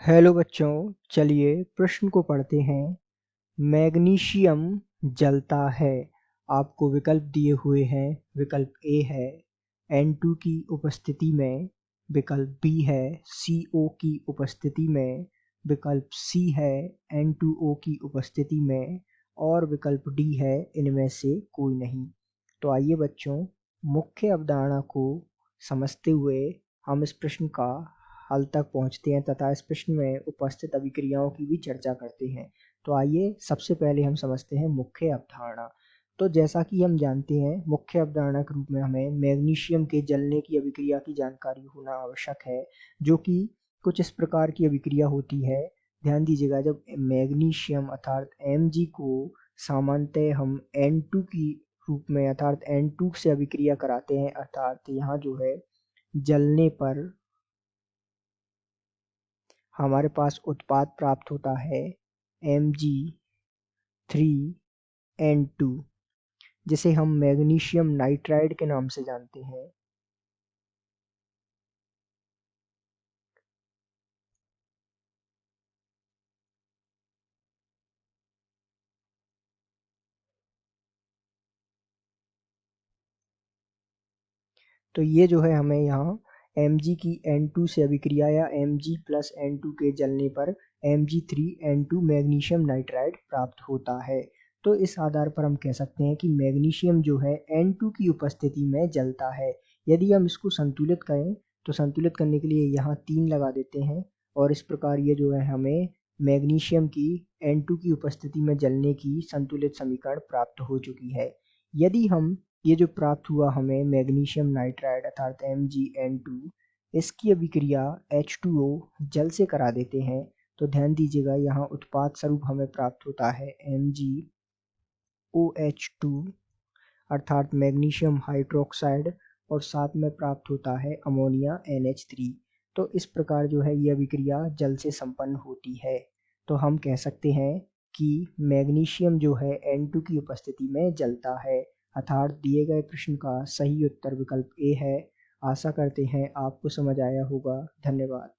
Hello बच्चों, चलिए प्रश्न को पढ़ते हैं। मैग्नीशियम जलता है। आपको विकल्प दिए हुए हैं। विकल्प ए है N2 की उपस्थिति में, विकल्प बी है CO की उपस्थिति में, विकल्प सी है N2O की उपस्थिति में और विकल्प डी है इनमें से कोई नहीं। तो आइए बच्चों, मुख्य अवधारणा को समझते हुए हम इस प्रश्न का हल तक पहुंचते हैं तथा इस प्रश्न में उपस्थित अभिक्रियाओं की भी चर्चा करते हैं। तो आइए सबसे पहले हम समझते हैं मुख्य अवधारणा। तो जैसा कि हम जानते हैं, मुख्य अवधारणा के रूप में हमें मैग्नीशियम के जलने की अभिक्रिया की जानकारी होना आवश्यक है, जो कि कुछ इस प्रकार की अभिक्रिया होती है। ध्यान दीजिएगा, जब मैग्नीशियम अर्थात Mg को सामान्यतः हम N2 की रूप में अर्थात N2 से अभिक्रिया कराते हैं, अर्थात यहाँ जो है जलने पर हमारे पास उत्पाद प्राप्त होता है Mg3N2, जिसे हम मैग्नीशियम नाइट्राइड के नाम से जानते हैं। तो ये जो है हमें यहाँ Mg की N2 से अभिक्रिया या Mg प्लस N2 के जलने पर Mg3N2 मैग्नीशियम नाइट्राइड प्राप्त होता है। तो इस आधार पर हम कह सकते हैं कि मैग्नीशियम जो है N2 की उपस्थिति में जलता है। यदि हम इसको संतुलित करें तो संतुलित करने के लिए यहाँ 3 लगा देते हैं और इस प्रकार ये जो है हमें मैग्नीशियम की N2 की उपस्थिति में जलने की संतुलित समीकरण प्राप्त हो चुकी है। यदि हम ये जो प्राप्त हुआ हमें मैग्नीशियम नाइट्राइड अर्थात MgN2, इसकी अभिक्रिया H2O जल से करा देते हैं, तो ध्यान दीजिएगा यहाँ उत्पाद स्वरूप हमें प्राप्त होता है MgOH2 अर्थात मैग्नीशियम हाइड्रोक्साइड और साथ में प्राप्त होता है अमोनिया NH3। तो इस प्रकार जो है ये अभिक्रिया जल से संपन्न होती है। तो हम कह सकते हैं कि मैग्नीशियम जो है N2 की उपस्थिति में जलता है, अर्थात दिए गए प्रश्न का सही उत्तर विकल्प ए है। आशा करते हैं आपको समझ आया होगा। धन्यवाद।